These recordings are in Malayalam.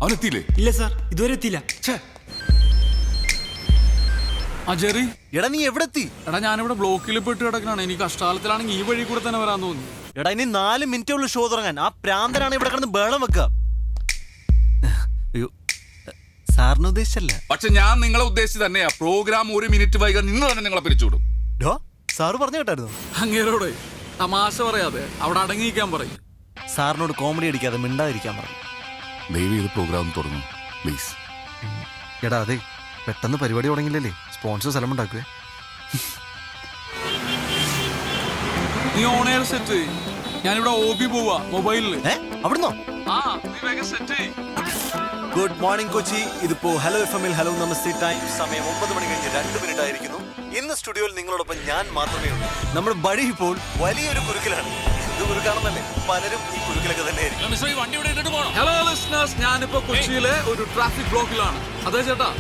അവനെത്തിയില്ലേ? ഇല്ല സാർ, ഇതുവരെ എത്തിയില്ല. ആ ജെറി, എടാ നീ എവിടെ എത്തി? എടാ ഞാനിവിടെ ബ്ലോക്കിൽ പെട്ട് കിടക്കണാണ്. എനിക്ക് കഷ്ടാലത്തിലാണെങ്കിൽ ഈ വഴി കൂടെ തന്നെ വരാൻ തോന്നി. എടാ ഇനി 4 മിനിറ്റേ ഉള്ളൂ ഷോ തുടങ്ങാൻ. ആ പ്രാന്തനാണ് ഇവിടെ കിടന്ന് ബഹളം വെക്കുക. അയ്യോ, സാറിന് ഉദ്ദേശിച്ചല്ല. പക്ഷെ ഞാൻ നിങ്ങളെ ഉദ്ദേശിച്ച് തന്നെയാ. പ്രോഗ്രാം 1 മിനിറ്റ് വൈകാൻ നിന്ന് തന്നെ നിങ്ങളെ പിരിച്ചുവിടും. സാറ് പറഞ്ഞു കേട്ടായിരുന്നു. അങ്ങേരോടെ തമാശ പറയാതെ അവിടെ അടങ്ങിയിരിക്കാൻ പറയും. സാറിനോട് കോമഡി അടിക്കാതെ മിണ്ടാതിരിക്കാൻ പറഞ്ഞു. ദയവ് ചെയ്ത് പ്രോഗ്രാം തുടങ്ങും പ്ലീസ്. എടാ അതെ, പെട്ടെന്ന് പരിപാടി തുടങ്ങില്ലല്ലേ, സ്പോൺസർ സ്ഥലം ഉണ്ടാക്കുവേ. നീ ഓൺ എയർ സെറ്റ്. ഞാനിവിടെ OB പോവാ മൊബൈലില്. അവിടുന്നോ? നീ വേഗം സെറ്റ്. Good morning Kochi. ഇതിപ്പോ ഹലോ FM-ൽ ഹലോ നമസ്തേ ടൈം. സമയം 9 മണി കഴിഞ്ഞ് 2 മിനിറ്റ് ആയിരിക്കുന്നു. ഇന്ന് സ്റ്റുഡിയോയിൽ നിങ്ങളോടൊപ്പം ഞാൻ മാത്രമേ ഉള്ളൂ. നമ്മുടെ ബഡി ഇപ്പോൾ വലിയൊരു കുരുക്കിലാണ്. എന്ത് കുരുക്കാണെന്നല്ലേ, പലരും ഈ കുരുക്കിലൊക്കെ തന്നെയായിരിക്കും. ഹലോ ലിസണേഴ്സ്, ഞാനിപ്പോ കൊച്ചിയിലെ ഒരു ട്രാഫിക് ബ്ലോക്കിലാണ്. അതെ ചേട്ടാ,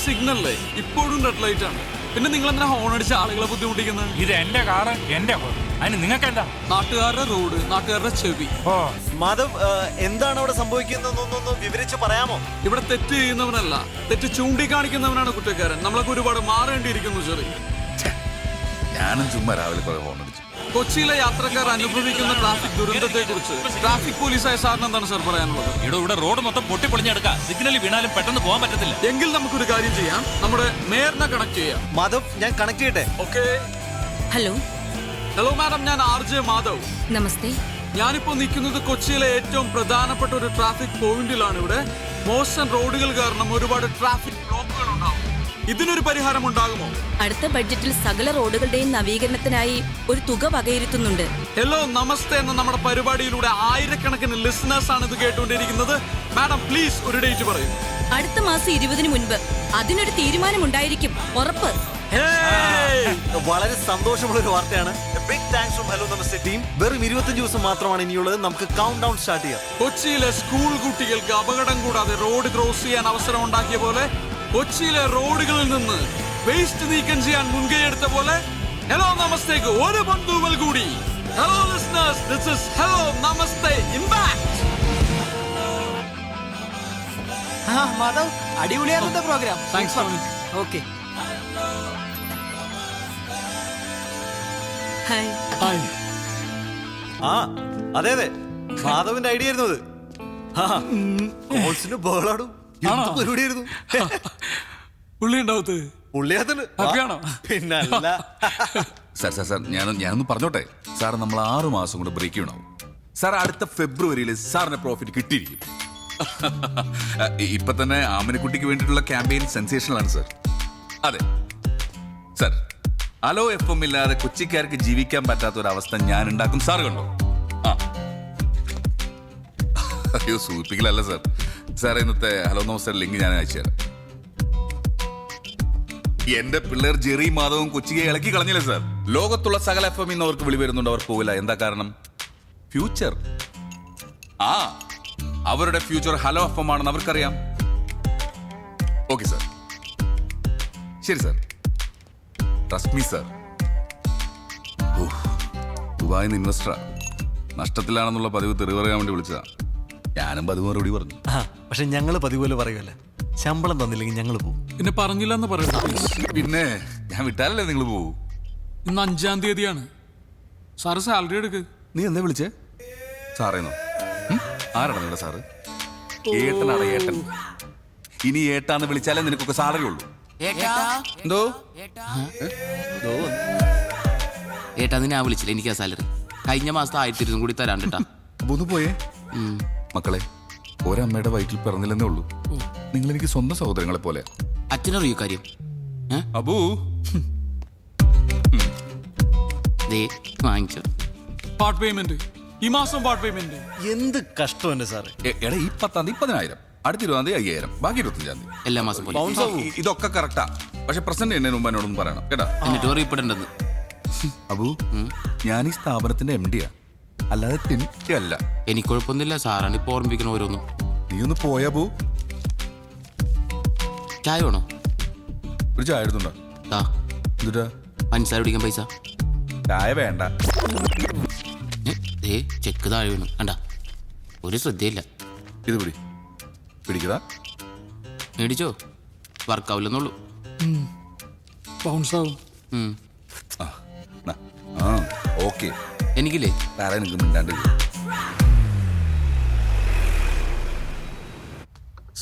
സിഗ്നലിലെ ഇപ്പോഴും റെഡ് ലൈറ്റ് ആണ്. പിന്നെ നിങ്ങൾ എന്തിനാ ഹോൺ അടിച്ച് ആളുകളെ ബുദ്ധിമുട്ടിക്കുന്നത്? ഇത് എന്റെ കാറ്, എന്റെ അതിന് നിങ്ങൾക്ക് എന്താ? നാട്ടുകാരുടെ റോഡ്, നാട്ടുകാരുടെ ചെവി. മാധവ്, എന്താണ് അവിടെ സംഭവിക്കുന്നതെന്നൊന്ന് വിവരിച്ച് പറയാമോ? ഇവിടെ തെറ്റ് ചെയ്യുന്നവനല്ല, തെറ്റ് ചൂണ്ടിക്കാണിക്കുന്നവനാണ് കുറ്റക്കാരൻ. നമ്മളൊക്കെ ഒരുപാട് മാറേണ്ടിയിരിക്കുന്നു ചെറിയ. ഞാനും ചുമ്മാ രാവിലെ കുറെ ഫോൺ അടിച്ചു. കൊച്ചിയിലെ യാത്രക്കാർ അനുഭവിക്കുന്ന ട്രാഫിക് ദുരന്തത്തെ കുറിച്ച് ട്രാഫിക് പോലീസായ സാറിന് എന്താണ് സാർ പറയാനുള്ളത്? ഇവിടെ റോഡ് മൊത്തം പൊട്ടിപ്പൊളിഞ്ഞെടുക്കാം. സിഗ്നലിൽ വീണാലും പെട്ടെന്ന് പോകാൻ പറ്റത്തില്ല. എങ്കിൽ നമുക്കൊരു കാര്യം ചെയ്യാം, നമ്മുടെ മേയറിനെ കണക്ട് ചെയ്യാം. മാധവ്, ഞാൻ കണക്ട് ചെയ്യട്ടെ? ഓക്കെ. ഹലോ ഹലോ മാഡം, ഞാൻ RJ മാധവ്. നമസ്തേ. ഞാനിപ്പോ നിൽക്കുന്നത് കൊച്ചിയിലെ ഏറ്റവും പ്രധാനപ്പെട്ട ഒരു ട്രാഫിക് പോയിന്റിലാണ്. ഇവിടെ മോശം റോഡുകൾ കാരണം ഒരുപാട് ട്രാഫിക് ബ്ലോക്കുകൾ ഉണ്ടാവും. ഇതിനൊരു പരിഹാരം ഉണ്ടാകുമോ? അടുത്ത ബഡ്ജറ്റിൽ സകല റോഡുകളുടെയും നവീകരണത്തിനായി ഒരു തുക വകയിരുത്തുന്നുണ്ട്. ഹലോ നമസ്തേ എന്ന നമ്മുടെ പരിപാടിയിലൂടെ ആയിരക്കണക്കിന് ലിസണേഴ്സ് ആണ് ഇത് കേട്ടുകൊണ്ടിരിക്കുന്നത്. മാഡം പ്ലീസ് ഒരു ഡേറ്റ് പറയൂ. അടുത്ത മാസം 20-ന് മുൻപ് അതിനൊരു തീരുമാനമുണ്ടായിരിക്കും, ഉറപ്പ്. വളരെ സന്തോഷമുള്ള ഒരു വാർത്തയാണ്. Big thanks from hello Namaste team. വെറും 25 ദിവസം മാത്രമാണ് ഇനിയുള്ളത്. നമുക്ക് കൗണ്ട് ഡൗൺ സ്റ്റാർട്ട് ചെയ്യാം. കൊച്ചിയിലെ സ്കൂൾ കുട്ടികൾക്ക് അപകടം കൂടാതെ റോഡ് ക്രോസ് ചെയ്യാൻ അവസരം ഉണ്ടാക്കിയ പോലെ, കൊച്ചിയിലെ റോഡുകളിൽ നിന്ന് വേസ്റ്റ് നീക്കം ചെയ്യാൻ മുൻകൈയെടുത്ത പോലെ ഹലോ നമസ്തേക്ക് ഒരു ബന്ധുവൽ കൂടി. Hello listeners, this is hello Namaste impact. Madhav, അടിപൊളിയായിരുന്നു programme. Thanks. Okay. Hi. Hi. ആ അതെ അതെ, മാധവിന്റെ ഐഡിയ ആയിരുന്നു അത്. ബഹളാടും പരിപാടിയായിരുന്നു. പുള്ളി ഉണ്ടാവത്ത് പുള്ളിയാത്തണ്ട് ഹാപ്പിയാണോ? പിന്നല്ല. സാർ ഞാനൊന്ന് പറഞ്ഞോട്ടെ സാർ, നമ്മൾ 6 മാസം കൊണ്ട് ബ്രേക്ക് ചെയ്യണം സാർ. അടുത്ത ഫെബ്രുവരിയിൽ സാറിന് പ്രോഫിറ്റ് കിട്ടിയിരിക്കും. ഇപ്പൊ തന്നെ ആമനക്കുട്ടിക്ക് വേണ്ടിയിട്ടുള്ള ക്യാമ്പയിൻ സെൻസേഷണൽ ആണ് സാർ. അതെ സാർ, ഹലോ FM ഇല്ലാതെ കൊച്ചിക്കാർക്ക് ജീവിക്കാൻ പറ്റാത്ത ഒരു അവസ്ഥ ഞാൻ ഉണ്ടാക്കും. സാർ കണ്ടോ? അയ്യോ സൂചിപ്പിക്കലല്ല സാർ. സാർ ഇന്നത്തെ ഹലോ നമസ്തേ ലിങ്ക് ഞാൻ അയച്ചു തരാം. എന്റെ പിള്ളേർ ജെറി മാധവും കൊച്ചിയെ ഇളക്കി കളഞ്ഞില്ലേ സാർ. ലോകത്തുള്ള സകല FM ഇന്ന് അവർക്ക് വിളി വരുന്നുണ്ട്, അവർ പോവില്ല. എന്താ കാരണം? ഫ്യൂച്ചർ. അവരുടെ ഫ്യൂച്ചർ ഹലോ FM ആണെന്ന് അവർക്കറിയാം. ഓക്കെ സാർ, ശരി സാർ, ട്രസ്റ്റ് മീ സാർ. ദുബായിന്ന് ഇൻവെസ്റ്ററാ, നഷ്ടത്തിലാണെന്നുള്ള പതിവ് തെറി പറയാൻ വേണ്ടി വിളിച്ചതാ. ഞാനും പതിവ് മറുപടി പറഞ്ഞു. പക്ഷെ ഞങ്ങള് പതിപോലെ പറയുമല്ലേ, ശമ്പളം തന്നില്ലെങ്കിൽ ഞങ്ങൾ പോകും. പിന്നെ പറഞ്ഞില്ലെന്ന് പറയണ്ട. പിന്നെ ഞാൻ വിട്ടാലല്ലേ നിങ്ങൾ പോകൂ. ഇന്ന് 5-ാം തീയതിയാണ്. സാറ് സാലറി എടുക്ക്. നീ എന്താ വിളിച്ചേ? സാറേന്നോ? ആരാണ് നിങ്ങളുടെ സാറ്? ഏട്ടനാണ് ഏട്ടൻ. ഇനി ഏട്ടാന്ന് വിളിച്ചാലേ നിനക്കൊക്കെ സാലറി ഉള്ളൂ. എന്തോ ഏട്ടാ ഞാൻ വിളിച്ചില്ല, എനിക്കാ സാലറി. കഴിഞ്ഞ മാസത്തെ 1200 കൂടി തരാൻ കേട്ടാ. ഒന്ന് പോയേ മക്കളെ, ഒരമ്മയുടെ വയറ്റിൽ പിറന്നില്ലെന്നേ ഉള്ളൂ. നിങ്ങൾ എനിക്ക് സ്വന്തം സഹോദരങ്ങളെ പോലെ. അച്ഛനറിയോ കാര്യം? അബൂ വാങ്ങിച്ചോ പാർട്ട് പേയ്മെന്റ്. ഈ മാസം പാർട്ട് പേയ്മെന്റ്. എന്ത് കഷ്ടം എന്റെ സാറേ. എടാ ഈ 10-ാം തീയതി 10,000, അടുത്ത 20-ാം തീയതി 5,000, ബാക്കി 25-ാം തീയതി എല്ലാ മാസം പോലെ. ഇതൊക്കെ കറക്റ്റാ. പക്ഷെ പ്രസന്റ് എന്നെ മുമ്പ് എന്നോടൊന്നും പറയണം കേട്ടാ. എന്നിട്ട് അറിയപ്പെടേണ്ടത് അബു, ഞാൻ ഈ സ്ഥാപനത്തിന്റെ MD-യാ, അല്ലാതെ തിന്നിട്ടല്ല. എനിക്ക് കുഴപ്പമൊന്നുമില്ല, സാറാണ് ഇപ്പൊ ഓർമ്മിപ്പിക്കണം ഓരോന്നും. നീ ഒന്ന് പോയാ ബു. ചായ വേണോ? ഒരു ചായ എടുത്തുണ്ടോ? എന്നിട്ടാ പഞ്ചസാര കുടിക്കാൻ പൈസ? ചായ വേണ്ട. ചെക്ക് താഴെ വീണു കണ്ട, ഒരു ശ്രദ്ധയില്ല. ഇത് പിടി, പിടിക്കടാ. മേടിച്ചോ, വർക്കാവില്ലെന്നുള്ളൂ. ബൗൺസ് ആവും. ആ ഓക്കെ. എനിക്കില്ലേ വേറെ എനിക്ക് മിണ്ടാണ്ട്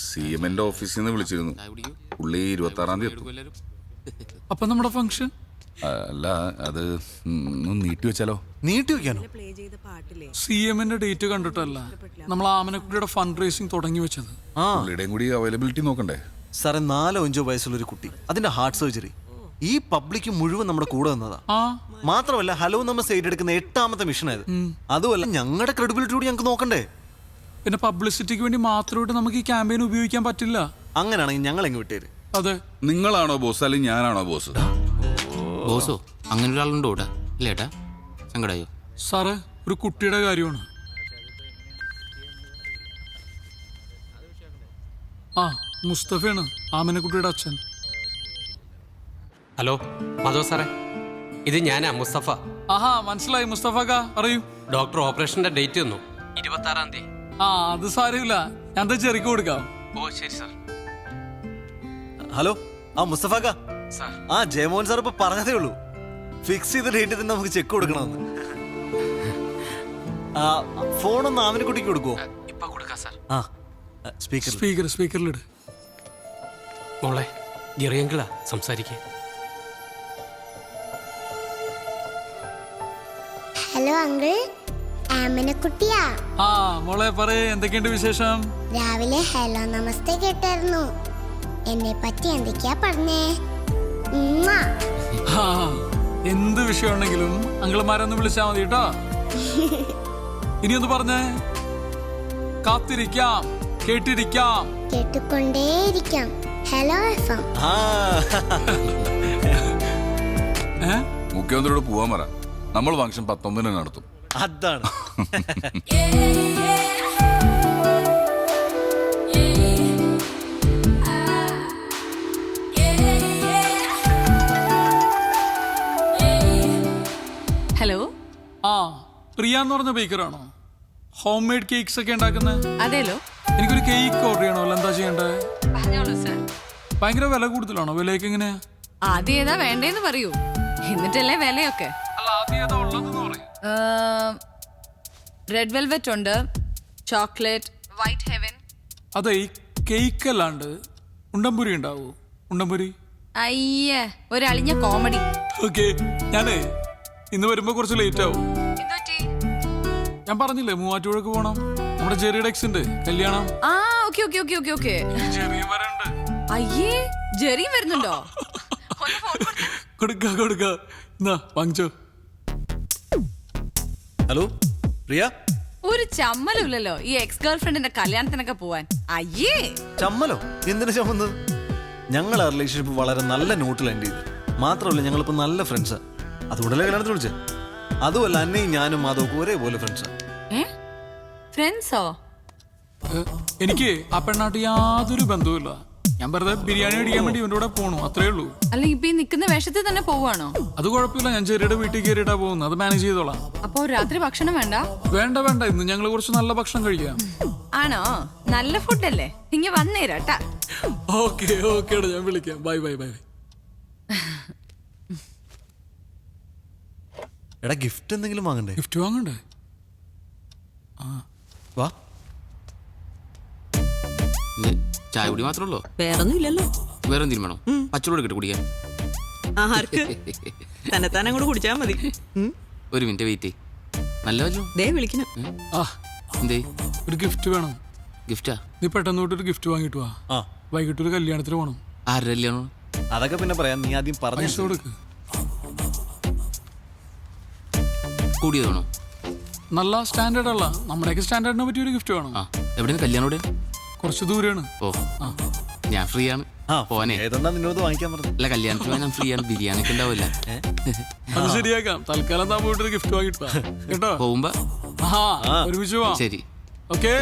CMന്റെ ഓഫീസിൽ നിന്ന് വിളിച്ചിരുന്നു. പുള്ളി 26-ാം തീയതി എത്തും. അപ്പൊ നമ്മുടെ ഫംഗ്ഷൻ അല്ല, അത് ഒന്ന് നീട്ടി വെച്ചാലോ? നീട്ടി വെക്കാനോ? CMന്റെ ഡേറ്റ് കണ്ടിട്ടല്ല, നമ്മൾ ആമനക്കുട്ടിയുടെ ഫണ്ട് റേസിംഗ് തുടങ്ങി വെച്ചത്. ആ പുള്ളിയുടെയും കൂടി അവൈലബിലിറ്റി നോക്കണ്ടേ? സാറേ, 4-5 വയസ്സുള്ളൊരു കുട്ടി, അതിന്റെ ഹാർട്ട് സർജറി, ഈ പബ്ലിക് മുഴുവൻ നമ്മുടെ കൂടെ നിന്നതാ. ആ മാത്രമല്ല ഹലോ നമസ്തേ ഏറ്റെടുക്കുന്ന 8ാമത്തെ മിഷനായത്. അതുമല്ല ഞങ്ങളുടെ ക്രെഡിബിലിറ്റി കൂടി ഞങ്ങൾക്ക് നോക്കണ്ടേ? പിന്നെ പബ്ലിസിറ്റിക്ക് വേണ്ടി മാത്രമായിട്ട് നമുക്ക് ഈ ക്യാമ്പയിൻ ഉപയോഗിക്കാൻ പറ്റില്ല. അങ്ങനെയാണെങ്കിൽ ഞങ്ങൾ എങ്ങ് വിട്ടേര്. അതെ, നിങ്ങളാണോ ബോസ് അല്ലെങ്കിൽ ഞാനാണോ ബോസ്? ബോസോ? അങ്ങനെ ഒരാളുണ്ടോ ഇവിടെ? ഇല്ല ഏട്ടാ, സങ്കടായോ? സാറ് ഒരു കുട്ടിയുടെ കാര്യമാണ്. ആ മുസ്തഫയാണ് ആമനക്കുട്ടിയുടെ അച്ഛൻ. ഹലോ മാധവ് സാറേ, ഇത് ഞാനാ മുസ്തഫ. ആഹാ, മനസ്സിലായി മുസ്തഫക്ക, അറിയൂ. ഡോക്ടർ ഓപ്പറേഷന്റെ ഡേറ്റ് തന്നു, 26-ാം തീയതി. ആ അത് സാരമില്ല, ഞാൻ എന്താ ചെറിക്ക് കൊടുക്കാം. ഓ ശരി സാർ. ഹലോ, ആ മുസ്തഫാക്ക. സാർ. ആ ജയമോഹൻ സാർ ഇപ്പൊ പറഞ്ഞതേ ഉള്ളൂ, ഫിക്സ് ചെയ്ത ഡേറ്റിൽ തന്നെ നമുക്ക് ചെക്ക് കൊടുക്കണമെന്ന്. ഫോണൊന്ന് ആമനക്കുട്ടിക്ക് കൊടുക്കുവോ? ഇപ്പൊ കൊടുക്കാം സാർ. ആ സ്പീക്കർ സ്പീക്കറിലിട്. മോളെ ജെറിയങ്കിളാ സംസാരിക്കേ. Hello uncle, ആമനക്കുട്ടിയാ. ആ മോളെ പറയേ, എന്തൊക്കെയുണ്ട് വിശേഷം? രാവിലെ ഹലോ നമസ്തേ കേട്ടായിരുന്നു. എന്നെ പറ്റി എന്തൊക്കെയാ പറഞ്ഞേ? ഉമ്മാ. ആ, എന്ത് വിഷയം ഉണ്ടെങ്കിലും അങ്കിൾമാരൊന്ന് വിളിച്ചാ മതി കേട്ടോ. ഇനി ഒന്ന് പറഞ്ഞേ. കാത്തിരിക്കാം, കേട്ടിരിക്കാം, കേട്ടുകൊണ്ടേയിരിക്കാം. Hello FM. മുഖ്യമന്ത്രിയോട് പോവാൻ പറ. നമ്മൾ ഫംഗ്ഷൻ 19-ന് നടത്തും. അതാണ്. ഹലോ, ആ പ്രിയ എന്ന് പറഞ്ഞ ബേക്കറാണോ? ഹോം മെയ്ഡ് കേക്ക്സ് ഒക്കെ ഉണ്ടാക്കുന്നത്? അതേലോ. എനിക്കൊരു കേക്ക് ഓർഡർ ചെയ്യണമല്ലോ, എന്താ ചെയ്യണ്ടേ? പറഞ്ഞോളൂ സർ. ഭയങ്കര വില കൂടുതലാണോ? വിലയൊക്കെ എങ്ങനെയാ? ആദ്യം ഏതാ വേണ്ടേന്ന് പറയൂ, എന്നിട്ടല്ലേ വിലയൊക്കെ. റെഡ് വെൽവെറ്റ് ഉണ്ട്, ചോക്ലേറ്റ്, വൈറ്റ് ഹെവൻ. അതെ, ഈ കേക്ക് അല്ലാണ്ട് ഉണ്ടംപുരി ഉണ്ടാവോ? ഉണ്ടംപുരി? അയ്യേ, ഒരു അളിഞ്ഞ കോമഡി. ഓക്കെ, ഞാനേ ഇന്ന് വരുമ്പോ കുറച്ച് ലേറ്റ് ആവും. ഞാൻ പറഞ്ഞില്ലേ മൂവാറ്റുപുഴക്ക് പോണം, നമ്മുടെ ജെറിയുടെ എക്സിന്റെ കല്യാണം. ആ okay okay okay okay okay. അയ്യേ, ജെറിയും വരുന്നുണ്ടോ? കൊടുക്ക എന്നാ വാങ്ങിച്ചോ. ഹലോ പ്രിയ. ഒരു ചമ്മലുമില്ലല്ലോ ഈ എക്സ് ഗേൾ ഫ്രണ്ടിന്റെ കല്യാണത്തിനൊക്കെ പോവാൻ. അയ്യേ, ചമ്മലോ? എന്തിനു ചമ്മന്നത്? ഞങ്ങൾ ആ റിലേഷൻഷിപ്പ് വളരെ നല്ല നോട്ടിൽ എൻഡ് ചെയ്ത്. മാത്രമല്ല ഞങ്ങളിപ്പോ നല്ല ഫ്രണ്ട്സാ. അതുകൊണ്ടല്ലേ കല്യാണത്തിന് വിളിച്ചേ. അതുമല്ല അന്നയും ഞാനും മാധവക്കും ഒരേപോലെ ഫ്രണ്ട്സാ. ഫ്രണ്ട്സോ? എനിക്ക് ആ പെണ്ണാട്ട് യാതൊരു ബന്ധവുമില്ല. ഞാൻ വെറുതെ ബിരിയാണി അടിക്കാൻ വേണ്ടി ഇവന്റെ കൂടെ പോണു, അത്രേ ഉള്ളൂ. അല്ല ഇപ്പൊ ഈ നിക്കുന്ന വേഷത്തിൽ തന്നെ പോവാണോ? അത് കുഴപ്പമില്ല, ഞാൻ ചെറിയുടെ വീട്ടിൽ കയറിയിട്ടാ പോകുന്നത്, അത് മാനേജ് ചെയ്തോളാം. അപ്പൊ രാത്രി ഭക്ഷണം വേണ്ട? വേണ്ട, ഇന്ന് ഞങ്ങൾ കുറച്ച് നല്ല ഭക്ഷണം കഴിക്കാം. ആണോ? നല്ല ഫുഡല്ലേ, ഇങ്ങ വന്നേരാട്ടാ. ഓക്കെ, ഞാൻ വിളിക്കാം. ബൈ. എടാ ഗിഫ്റ്റ് എന്തെങ്കിലും വാങ്ങണ്ടേ? ഗിഫ്റ്റ് വാങ്ങണ്ടേ? വാ. ചായ കുടി മാത്രമല്ലോ, വേറൊന്നും ഇല്ലല്ലോ. വേറെ എന്തെങ്കിലും വേണോ? പച്ചവെള്ളം കിട്ടി കുടിക്കാൻ? ആർക്ക്? തന്നെത്താൻ അങ്ങോട്ട് കുടിച്ചാ മതി. ഒരു മിനിറ്റ് വെയിറ്റ്. നല്ല വല്ലോ ദേ വിളിക്കണം. എന്തേ? ഒരു ഗിഫ്റ്റ് വേണം. ഗിഫ്റ്റാ? നീ പെട്ടെന്ന് തൊട്ടൊരു ഗിഫ്റ്റ് വാങ്ങിട്ട് വാ. വൈകിട്ട് ഒരു കല്യാണത്തിന് പോണം. ആരുടെ കല്യാണോ? അതൊക്കെ പിന്നെ പറയാം, നീ ആദ്യം പൈസ പറഞ്ഞു കൊടുക്ക്. കൂടിയതാണോ? നല്ല സ്റ്റാൻഡേർഡ് അല്ല, നമ്മുടെയൊക്കെ സ്റ്റാൻഡേർഡിനെ പറ്റിയ ഒരു ഗിഫ്റ്റ് വേണം. എവിടെയാണ് കല്യാണം? എവിടെ? കുറച്ച് ദൂരെയാണ്. ഓ, ഞാൻ ഫ്രീ ആണ്. പോനെ. ഏതെന്നാ നിന്നോട് വാങ്ങിക്കാൻ പറഞ്ഞു? അല്ല, കല്യാണത്തിന് ഞാൻ ഫ്രീ ആണ്. ബിരിയാണി ഒക്കെ ഉണ്ടാവില്ല. അത് ശരിയാക്കാം. തൽക്കാലം താൻ പോയിട്ടൊരു ഗിഫ്റ്റ് വാങ്ങിട്ട് വാ കേട്ടോ. പോകുമ്പോ ഒരുമിച്ച് പോവാം. ശരി. ഓക്കെ.